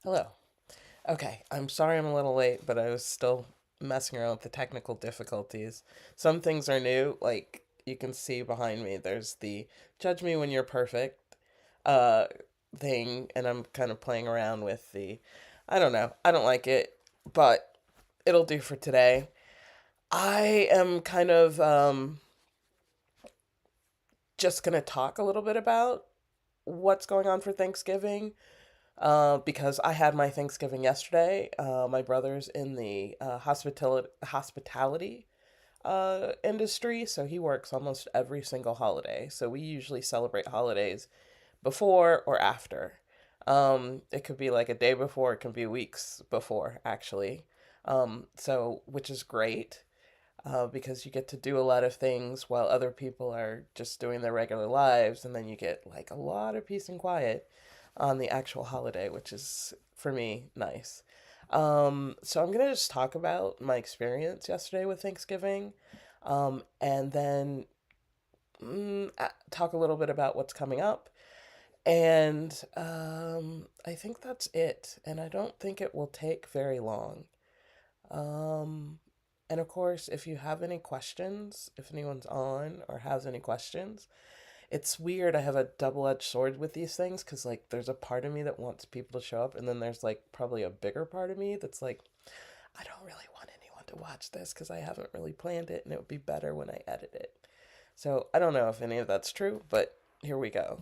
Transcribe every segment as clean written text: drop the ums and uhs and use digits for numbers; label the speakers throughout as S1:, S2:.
S1: Hello. Okay, I'm sorry I'm a little late, but I was still messing around with the technical difficulties. Some things are new, like you can see behind me, there's the judge me when you're perfect uh thing, and I'm kind of playing around with the I don't know. I don't like it, but it'll do for today. I am kind of just going to talk a little bit about what's going on for Thanksgiving because I had my Thanksgiving yesterday. My brother's in the hospitality industry, so he works almost every single holiday. So we usually celebrate holidays before or after. It could be like a day before, it can be weeks before, actually. So which is great because you get to do a lot of things while other people are just doing their regular lives, and then you get like a lot of peace and quiet on the actual holiday, which is for me nice. So I'm gonna just talk about my experience yesterday with Thanksgiving, and then talk a little bit about what's coming up. And I think that's it. And I don't think it will take very long. Um, and of course, if you have any questions, if anyone's on or has any questions, it's weird. I have a double-edged sword with these things because, like, there's a part of me that wants people to show up, and then there's, like, probably a bigger part of me that's like, I don't really want anyone to watch this because I haven't really planned it, and it would be better when I edit it. So I don't know if any of that's true, but here we go.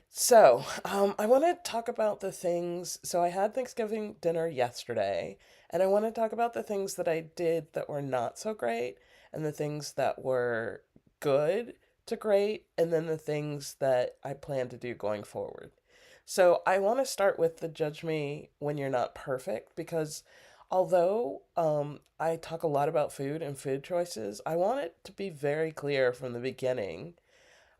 S1: So, I want to talk about the things. So, I had Thanksgiving dinner yesterday, and I want to talk about the things that I did that were not so great, and the things that were good to great, and then the things that I plan to do going forward. So, I want to start with the judge me when you're not perfect, because although I talk a lot about food and food choices, I want it to be very clear from the beginning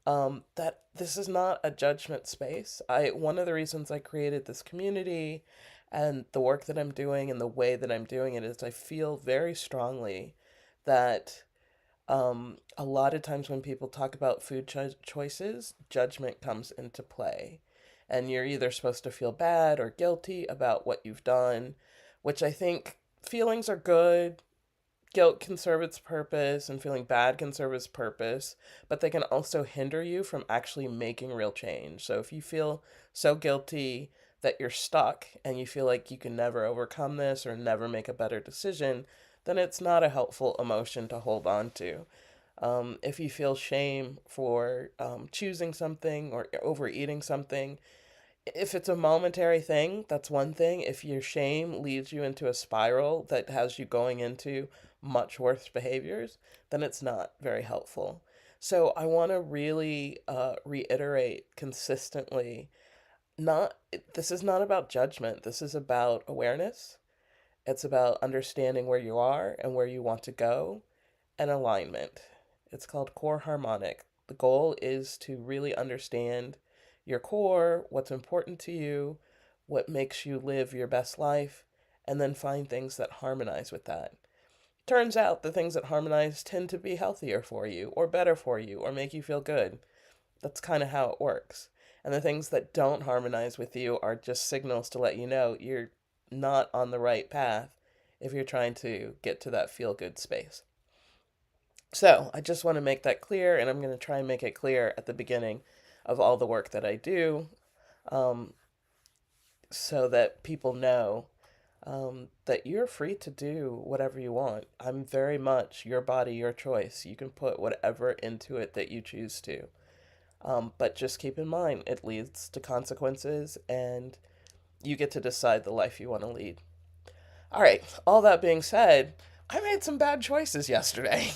S1: that this is not a judgment space. One of the reasons I created this community and the work that I'm doing and the way that I'm doing it is I feel very strongly that a lot of times when people talk about choices, judgment comes into play. And you're either supposed to feel bad or guilty about what you've done, which I think feelings are good, guilt can serve its purpose and feeling bad can serve its purpose, but they can also hinder you from actually making real change. So if you feel so guilty that you're stuck and you feel like you can never overcome this or never make a better decision, then it's not a helpful emotion to hold on to. If you feel shame for choosing something or overeating something, if it's a momentary thing, that's one thing. If your shame leads you into a spiral that has you going into much worse behaviors, then it's not very helpful. So I want to really reiterate consistently not this is not about judgment. This is about awareness. It's about understanding where you are and where you want to go and alignment. It's called core harmonic. The goal is to really understand your core, what's important to you, what makes you live your best life, and then find things that harmonize with that. Turns out the things that harmonize tend to be healthier for you, or better for you, or make you feel good. That's kind of how it works. And the things that don't harmonize with you are just signals to let you know you're not on the right path if you're trying to get to that feel good space. So I just want to make that clear, and I'm going to try and make it clear at the beginning of all the work that I do um, so that people know that you're free to do whatever you want. I'm very much your body, your choice. You can put whatever into it that you choose to. But just keep in mind, it leads to consequences, and you get to decide the life you want to lead. All right, all that being said, I made some bad choices yesterday.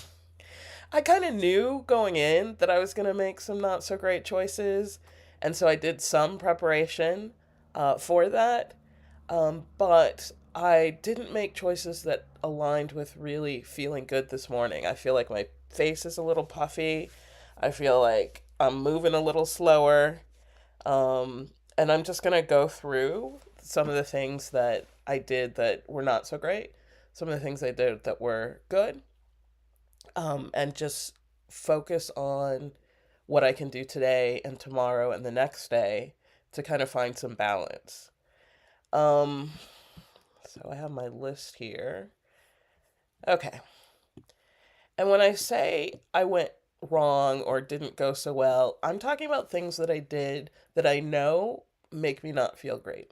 S1: I kind of knew going in that I was going to make some not so great choices, and so I did some preparation for that. But I didn't make choices that aligned with really feeling good this morning. I feel like my face is a little puffy. I feel like I'm moving a little slower. And I'm just going to go through some of the things that I did that were not so great, some of the things I did that were good, and just focus on what I can do today and tomorrow and the next day to kind of find some balance. Um, so I have my list here. Okay. And when I say I went wrong or didn't go so well, I'm talking about things that I did that I know make me not feel great.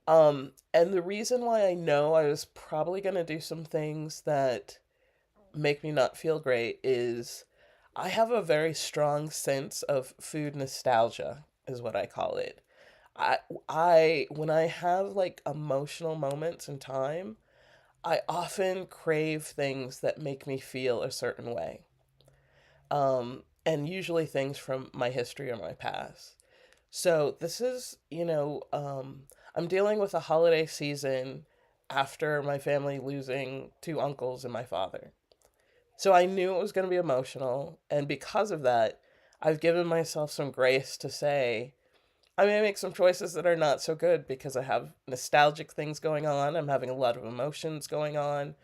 S1: And the reason why I know I was probably going to do some things that make me not feel great is I have a very strong sense of food nostalgia, is what I call it. I when I have like emotional moments in time, I often crave things that make me feel a certain way. And usually things from my history or my past. So this is, I'm dealing with a holiday season after my family losing two uncles and my father. So I knew it was going to be emotional. And because of that, I've given myself some grace to say, I may make some choices that are not so good because I have nostalgic things going on. I'm having a lot of emotions going on.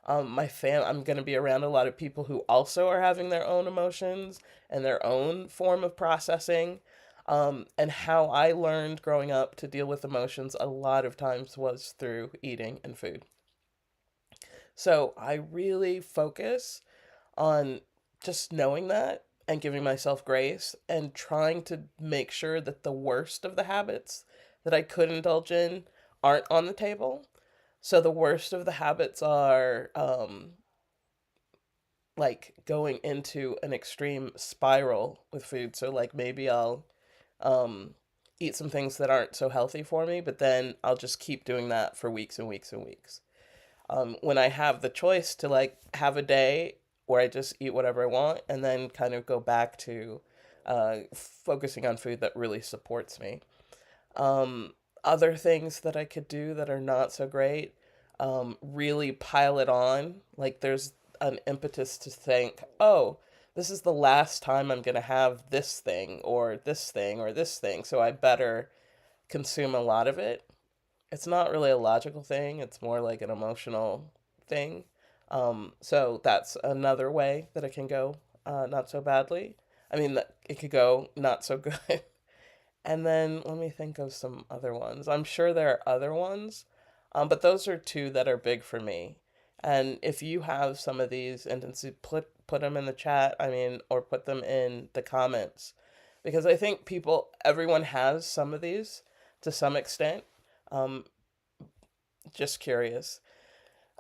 S1: I'm going to be around a lot of people who also are having their own emotions and their own form of processing. And how I learned growing up to deal with emotions a lot of times was through eating and food. So I really focus on just knowing that and giving myself grace and trying to make sure that the worst of the habits that I could indulge in aren't on the table. So the worst of the habits are like going into an extreme spiral with food. So like maybe I'll um, eat some things that aren't so healthy for me, but then I'll just keep doing that for weeks and weeks and weeks. When I have the choice to like have a day where I just eat whatever I want and then kind of go back to focusing on food that really supports me. Other things that I could do that are not so great, really pile it on. Like there's an impetus to think, oh, this is the last time I'm going to have this thing or this thing or this thing, so I better consume a lot of it. It's not really a logical thing, it's more like an emotional thing. So that's another way that it can go not so badly. I mean, it could go not so good. And then let me think of some other ones. I'm sure there are other ones, but those are two that are big for me. And if you have some of these instances, put them in the chat. I mean, or put them in the comments, because I think everyone has some of these to some extent. Um, just curious.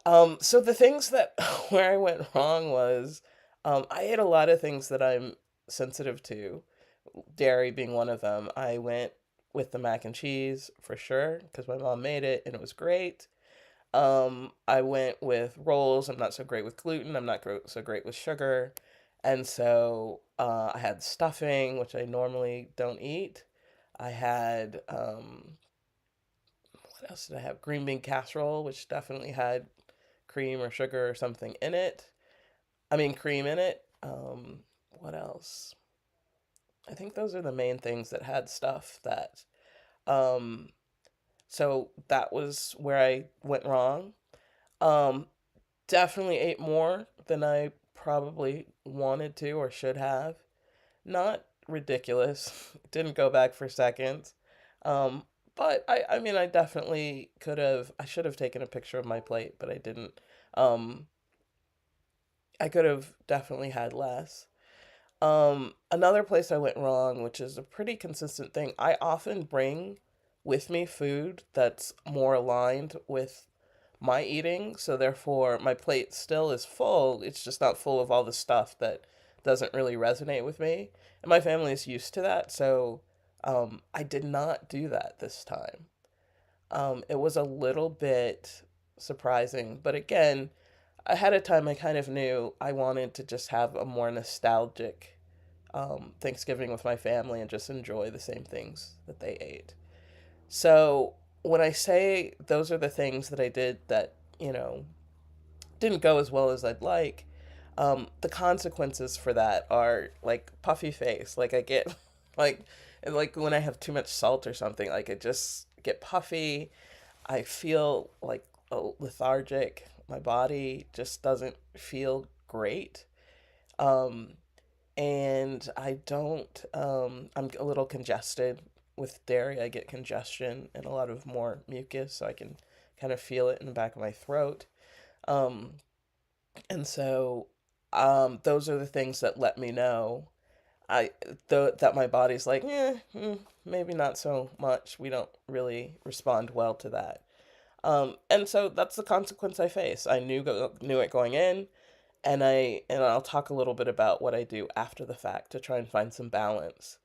S1: So the things that where I went wrong was, I ate a lot of things that I'm sensitive to, dairy being one of them. I went with the mac and cheese for sure because my mom made it and it was great. I went with rolls. I'm not so great with gluten. I'm not so great with sugar. And so I had stuffing, which I normally don't eat. I had, what else did I have? Green bean casserole, which definitely had cream or sugar or something in it. I mean, cream in it. What else? I think those are the main things that had stuff that. Um, so that was where I went wrong. Um, Definitely ate more than I probably wanted to or should have. Not ridiculous. Didn't go back for seconds. Um, but I mean, I definitely could have, I should have taken a picture of my plate, but I didn't. Um, I could have definitely had less. Another place I went wrong, which is a pretty consistent thing, I often bring with me food that's more aligned with my eating, so therefore my plate still is full. It's just not full of all the stuff that doesn't really resonate with me. And my family is used to that, so I did not do that this time. It was a little bit surprising, but again, ahead of time, I kind of knew I wanted to just have a more nostalgic Thanksgiving with my family and just enjoy the same things that they ate. So when I say those are the things that I did that, didn't go as well as I'd like, the consequences for that are like puffy face. Like I get like, and like when I have too much salt or something, like I just get puffy. I feel like lethargic. My body just doesn't feel great. Um, and I don't, I'm a little congested. with dairy, I get congestion and a lot of more mucus, so I can kind of feel it in the back of my throat. Um, and so those are the things that let me know I that my body's like, maybe not so much. We don't really respond well to that. And so that's the consequence I face. I knew it going in, and I'll talk a little bit about what I do after the fact to try and find some balance.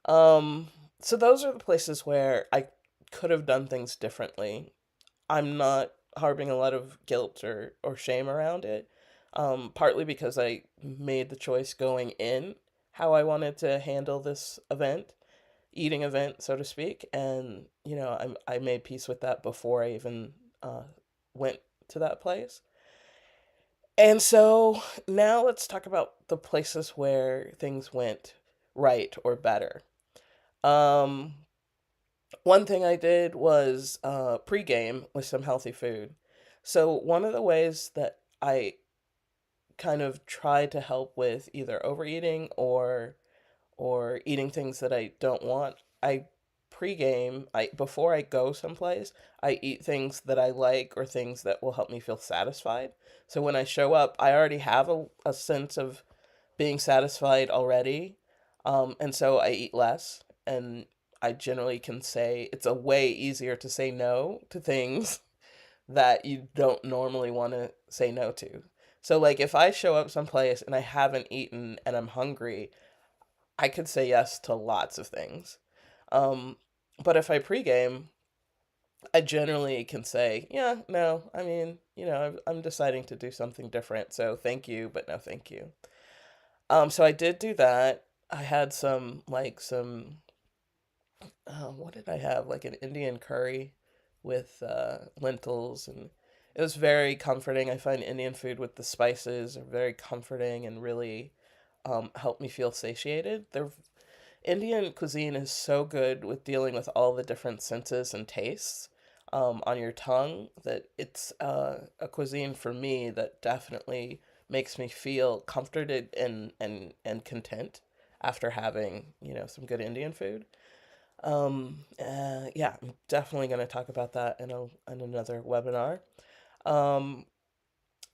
S1: Um, so those are the places where I could have done things differently. I'm not harboring a lot of guilt or shame around it. Partly because I made the choice going in how I wanted to handle this event, eating event, so to speak. And, I made peace with that before I even went to that place. And so now let's talk about the places where things went right or better. Um, One thing I did was pregame with some healthy food. So one of the ways that I kind of try to help with either overeating or eating things that I don't want, I pregame, I before I go someplace, I eat things that I like or things that will help me feel satisfied. So when I show up, I already have a sense of being satisfied already. And so I eat less, and I generally can say it's a way easier to say no to things that you don't normally want to say no to. So, like, if I show up someplace and I haven't eaten and I'm hungry, I could say yes to lots of things. Um, but if I pregame, I generally can say, yeah, no, I mean, I'm deciding to do something different. So thank you, but no thank you. So I did do that. I had what did I have? Like an Indian curry with lentils, and it was very comforting. I find Indian food with the spices are very comforting and really help me feel satiated. Indian cuisine is so good with dealing with all the different senses and tastes on your tongue that it's a cuisine for me that definitely makes me feel comforted and content after having, some good Indian food. Yeah, I'm definitely going to talk about that in another webinar. Um,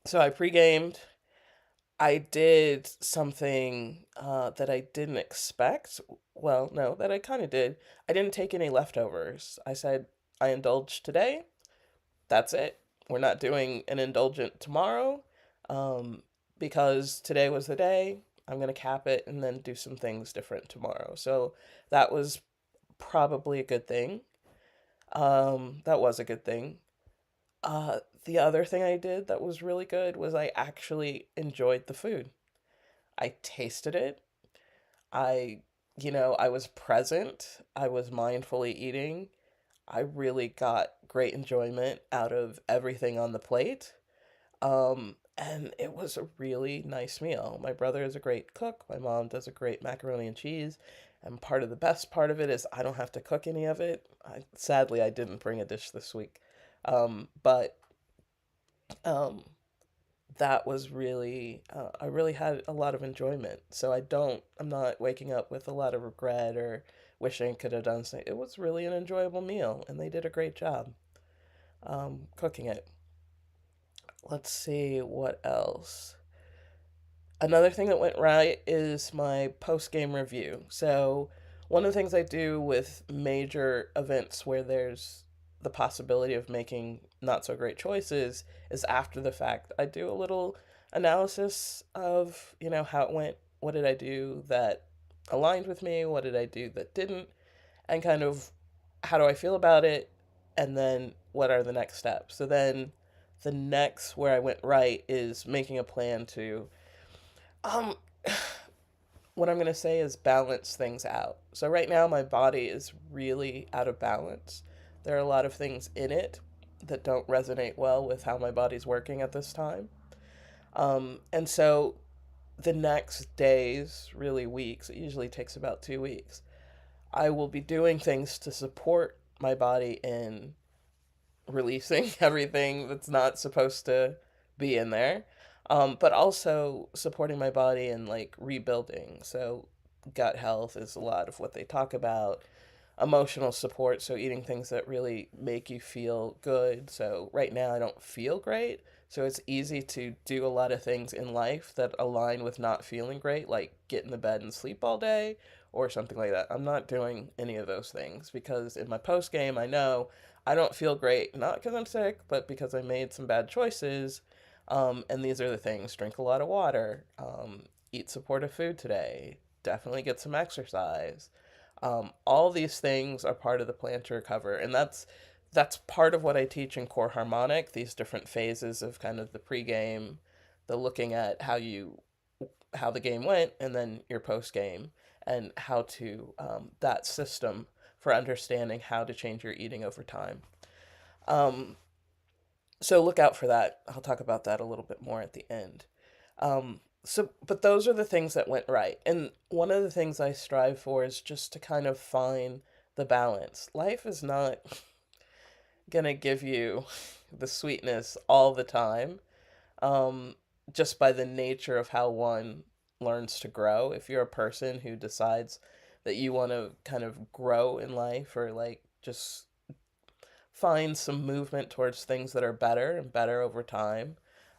S1: so I pre-gamed. I did something that I didn't expect. Well, no, that I kind of did. I didn't take any leftovers. I said, I indulged today. That's it. We're not doing an indulgent tomorrow um, because today was the day. I'm going to cap it and then do some things different tomorrow. So that was probably a good thing. That was a good thing. The other thing I did that was really good was I actually enjoyed the food. I tasted it. I, I was present. I was mindfully eating. I really got great enjoyment out of everything on the plate. And it was a really nice meal. My brother is a great cook. My mom does a great macaroni and cheese. And part of the best part of it is I don't have to cook any of it. Sadly, I didn't bring a dish this week. But um, that was really, I really had a lot of enjoyment. So I'm not waking up with a lot of regret or wishing I could have done something. It was really an enjoyable meal, and they did a great job cooking it. Let's see what else. Another thing that went right is my post game review. So, one of the things I do with major events where there's the possibility of making not so great choices is after the fact. I do a little analysis of, how it went. What did I do that aligned with me? What did I do that didn't? And kind of how do I feel about it? And then what are the next steps? So then the next where I went right is making a plan to um what I'm going to say is balance things out. So right now my body is really out of balance. There are a lot of things in it that don't resonate well with how my body's working at this time. And so the next days, really weeks, it usually takes about 2 weeks, I will be doing things to support my body in releasing everything that's not supposed to be in there, but also supporting my body and like rebuilding. So, gut health is a lot of what they talk about. emotional support, so eating things that really make you feel good. So right now I don't feel great, so it's easy to do a lot of things in life that align with not feeling great, like get in the bed and sleep all day or something like that. I'm not doing any of those things because in my post game I know I don't feel great, not because I'm sick, but because I made some bad choices. And these are the things: drink a lot of water, eat supportive food today, definitely get some exercise. All these things are part of the plan to recover, and that's part of what I teach in core harmonic. These different phases of kind of the pregame, the looking at how the game went, and then your post game, and how to that system for understanding how to change your eating over time. Um, so look out for that. I'll talk about that a little bit more at the end. But those are the things that went right. And one of the things I strive for is just to kind of find the balance. Life is not going to give you the sweetness all the time, um, just by the nature of how one learns to grow. If you're a person who decides that you want to kind of grow in life, or like just find some movement towards things that are better and better over time,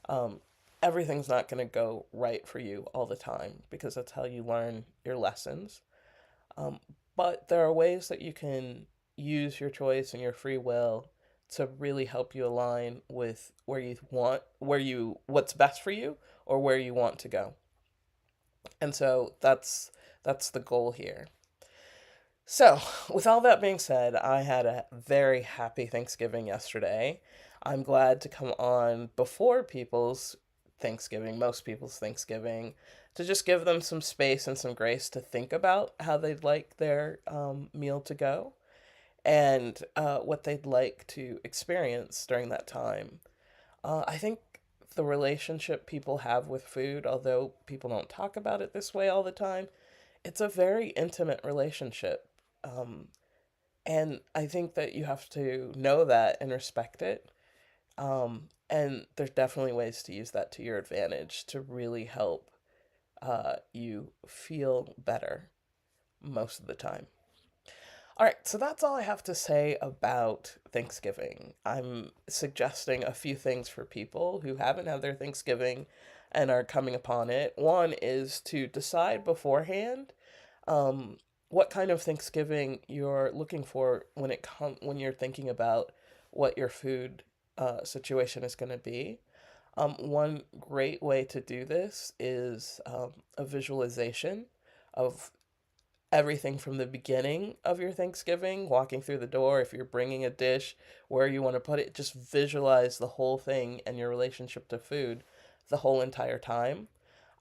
S1: um, everything's not going to go right for you all the time because that's how you learn your lessons. Um, but there are ways that you can use your choice and your free will to really help you align with what's best for you or where you want to go. And so that's the goal here. So, with all that being said, I had a very happy Thanksgiving yesterday. I'm glad to come on before people's Thanksgiving, most people's Thanksgiving, to just give them some space and some grace to think about how they'd like their meal to go, and what they'd like to experience during that time. I think the relationship people have with food, although people don't talk about it this way all the time, it's a very intimate relationship. Um, and I think that you have to know that and respect it. And there's definitely ways to use that to your advantage to really help you feel better most of the time. All right, so that's all I have to say about Thanksgiving. I'm suggesting a few things for people who haven't had their Thanksgiving and are coming upon it. One is to decide beforehand um, what kind of Thanksgiving you're looking for when you're thinking about what your food situation is going to be. One great way to do this is a visualization of everything from the beginning of your Thanksgiving, walking through the door, if you're bringing a dish, where you want to put it, just visualize the whole thing and your relationship to food the whole entire time.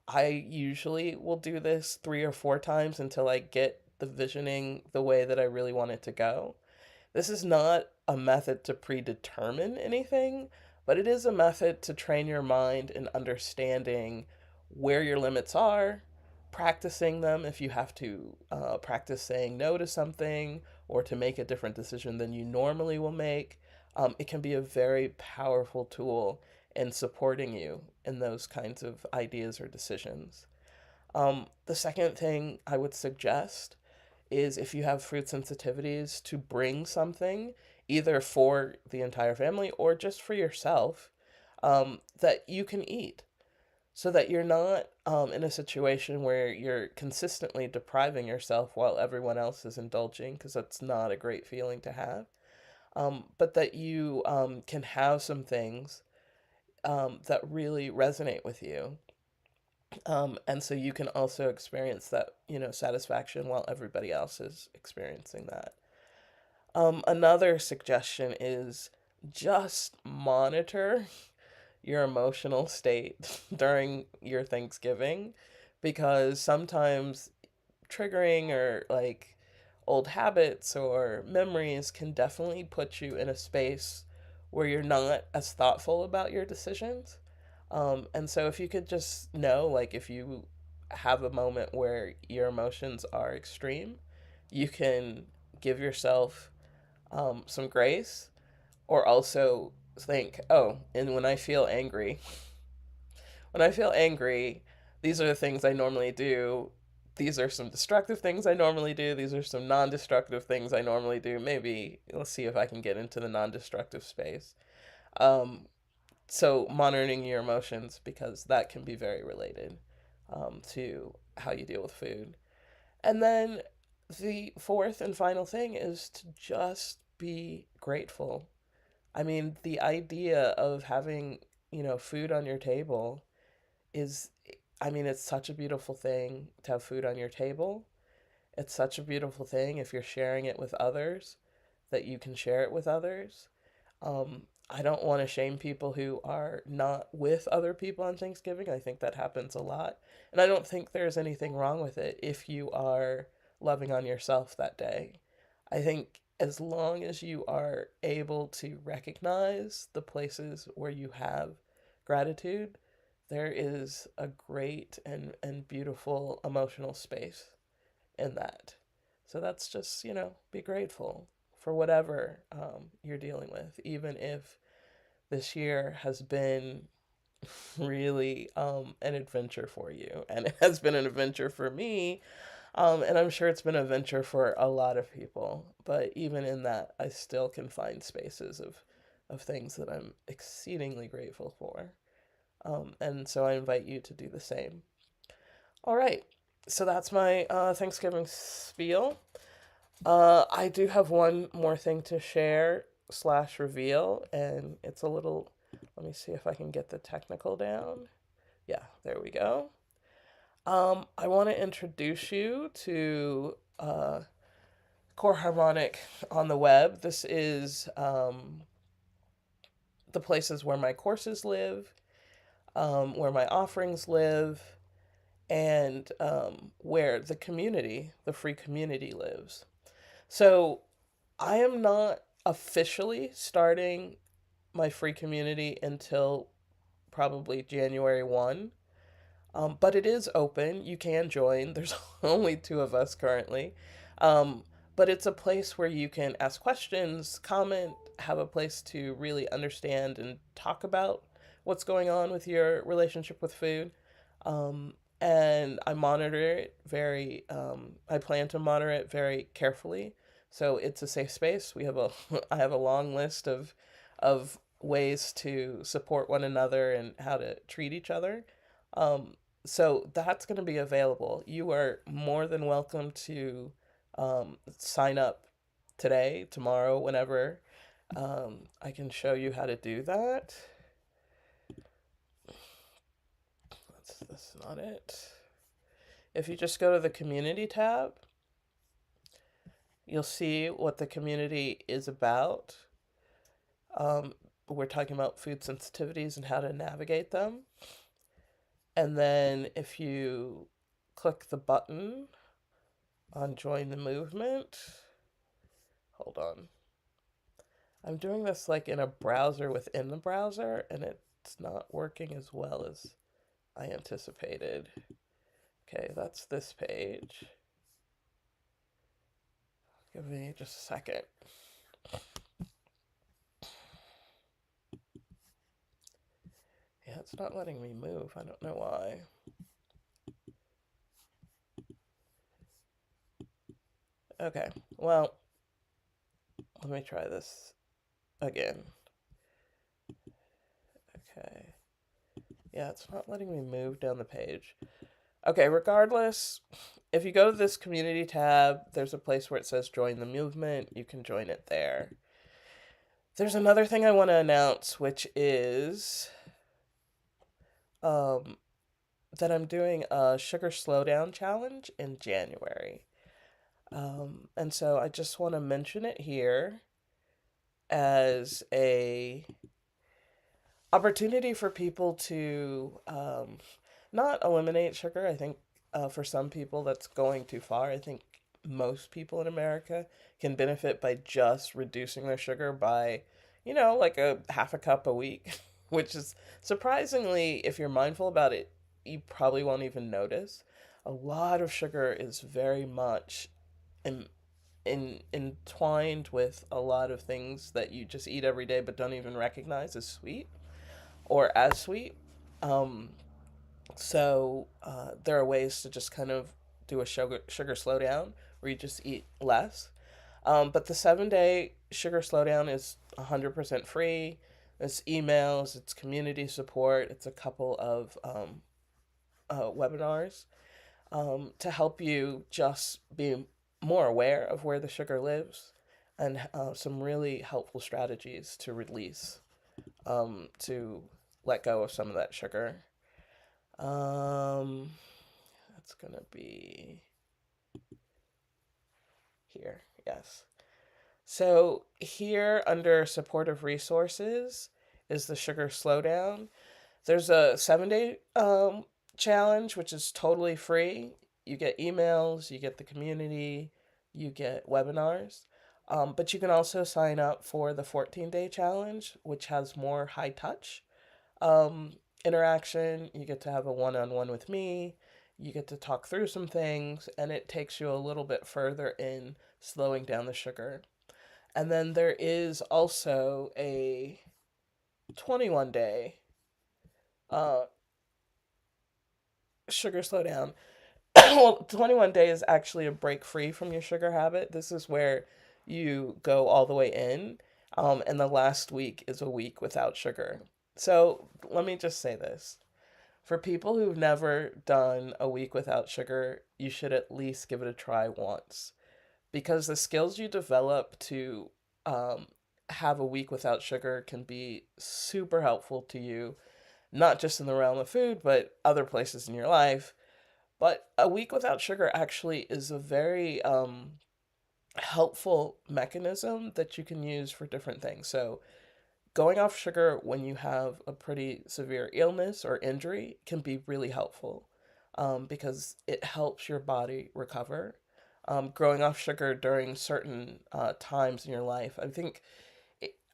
S1: I usually will do this 3 or 4 times until I get the visioning the way that I really want it to go. This is not a method to predetermine anything, but it is a method to train your mind in understanding where your limits are, practicing them if you have to practice saying no to something or to make a different decision than you normally will make. It can be a very powerful tool in supporting you in those kinds of ideas or decisions. The second thing I would suggest is if you have fruit sensitivities to bring something either for the entire family or just for yourself that you can eat so that you're not in a situation where you're consistently depriving yourself while everyone else is indulging, because that's not a great feeling to have. But that you can have some things that really resonate with you. And so you can also experience that, satisfaction while everybody else is experiencing that. Another suggestion is just monitor your emotional state during your Thanksgiving, because sometimes triggering or like old habits or memories can definitely put you in a space where you're not as thoughtful about your decisions. And so if you could just know, like, if you have a moment where your emotions are extreme, you can give yourself some grace, or also think, oh, and when I feel angry, these are the things I normally do these are some destructive things I normally do. These are some non destructive things I normally do. Maybe let's see if I can get into the non destructive space. Um, so, monitoring your emotions, because that can be very related to how you deal with food. And then the fourth and final thing is to just be grateful. I mean, the idea of having, food on your table is, I mean, it's such a beautiful thing to have food on your table. It's such a beautiful thing if you're sharing it with others, that you can share it with others. I don't want to shame people who are not with other people on Thanksgiving. I think that happens a lot. And I don't think there's anything wrong with it if you are loving on yourself that day. I think as long as you are able to recognize the places where you have gratitude, there is a great and beautiful emotional space in that. So that's just, be grateful for whatever you're dealing with, even if this year has been really an adventure for you. And it has been an adventure for me. And I'm sure it's been an adventure for a lot of people. But even in that, I still can find spaces of things that I'm exceedingly grateful for. And so I invite you to do the same. All right. So that's my Thanksgiving spiel. I do have one more thing to share slash reveal, and it's a little. Let me see if I can get the technical down. Yeah, there we go. I want to introduce you to Core Harmonic on the web. This is the places where my courses live, where my offerings live, and where the community, the free community, lives. So I am not officially starting my free community until probably January 1. But it is open. You can join. There's only two of us currently. Um, but it's a place where you can ask questions, comment, have a place to really understand and talk about what's going on with your relationship with food. Um, and I plan to monitor it very carefully. So it's a safe space. I have a long list of ways to support one another and how to treat each other. Um, so that's going to be available. You are more than welcome to sign up today, tomorrow, whenever. I can show you how to do that. That's not it. If you just go to the community tab, you'll see what the community is about. Um, we're talking about food sensitivities and how to navigate them. And then if you click the button on join the movement, hold on. I'm doing this like in a browser within the browser, and it's not working as well as I anticipated. Okay, that's this page. Give me just a second. Yeah, it's not letting me move. I don't know why. Okay, well, let me try this again. Okay. Yeah, it's not letting me move down the page. Okay, regardless, if you go to this community tab, there's a place where it says join the movement. You can join it there. There's another thing I want to announce, which is um, that I'm doing a sugar slowdown challenge in January. And so I just want to mention it here as a opportunity for people to not eliminate sugar. I think for some people that's going too far. I think most people in America can benefit by just reducing their sugar by, like a half a cup a week, which is surprisingly, if you're mindful about it, you probably won't even notice. A lot of sugar is very much entwined with a lot of things that you just eat every day but don't even recognize as sweet or as sweet. Um, so there are ways to just kind of do a sugar slowdown where you just eat less. But the 7 day sugar slowdown is 100% free. It's emails, it's community support, it's a couple of webinars to help you just be more aware of where the sugar lives and some really helpful strategies to release, to let go of some of that sugar. Um, that's going to be here. Yes. So, here under supportive resources is the sugar slowdown. There's a 7 day challenge, which is totally free. You get emails, you get the community, you get webinars. But you can also sign up for the 14-day challenge, which has more high touch um, interaction. You get to have a one on one with me. You get to talk through some things, and it takes you a little bit further in slowing down the sugar. And then there is also a 21-day uh, sugar slowdown. Well, 21 days is actually a break free from your sugar habit. This is where you go all the way in, and the last week is a week without sugar. So let me just say this. For people who've never done a week without sugar, you should at least give it a try once. Because the skills you develop to um, have a week without sugar can be super helpful to you, not just in the realm of food, but other places in your life. But a week without sugar actually is a very helpful mechanism that you can use for different things. So, going off sugar when you have a pretty severe illness or injury can be really helpful because it helps your body recover. Growing off sugar during certain times in your life,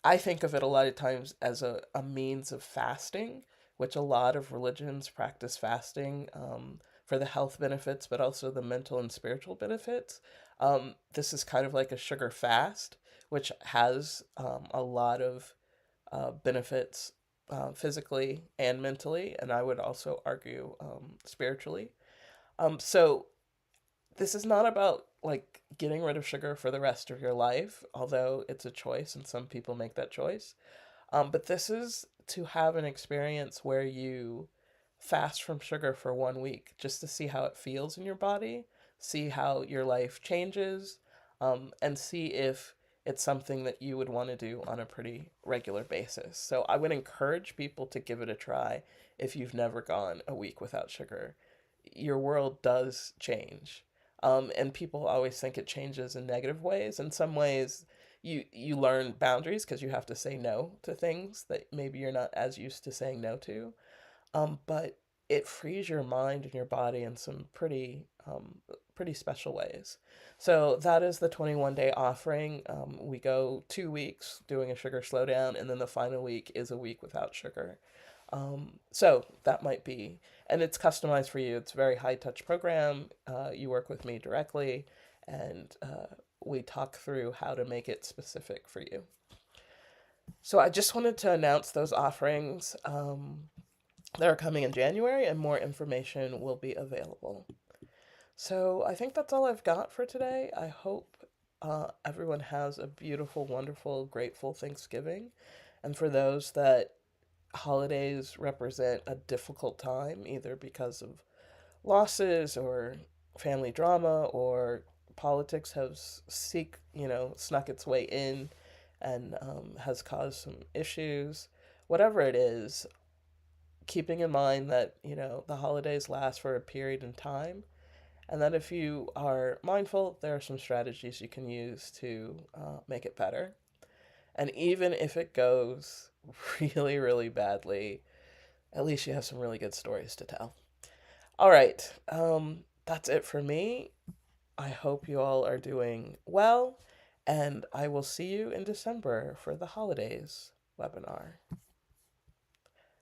S1: I think of it a lot of times as a means of fasting, which a lot of religions practice fasting for the health benefits, but also the mental and spiritual benefits. This is kind of like a sugar fast, which has a lot of benefits physically and mentally, and I would also argue spiritually. So this is not about like getting rid of sugar for the rest of your life, although it's a choice and some people make that choice. But this is to have an experience where you fast from sugar for 1 week just to see how it feels in your body, see how your life changes, and see if it's something that you would want to do on a pretty regular basis. So I would encourage people to give it a try if you've never gone a week without sugar. Your world does change. And people always think it changes in negative ways. In some ways, you learn boundaries because you have to say no to things that maybe you're not as used to saying no to. But it frees your mind and your body in some pretty special ways. So that is the 21-day offering. We go 2 weeks doing a sugar slowdown, and then the final week is a week without sugar. So that might be, and it's customized for you. It's a very high touch program. You work with me directly, and we talk through how to make it specific for you. So I just wanted to announce those offerings. That are coming in January, and more information will be available. So I think that's all I've got for today. I hope everyone has a beautiful, wonderful, grateful Thanksgiving. And for those that holidays represent a difficult time, either because of losses or family drama or politics has snuck its way in and has caused some issues. Whatever it is, keeping in mind that, the holidays last for a period in time, and that if you are mindful, there are some strategies you can use to make it better. And even if it goes really, really badly, at least you have some really good stories to tell. All right, that's it for me. I hope you all are doing well, and I will see you in December for the holidays webinar.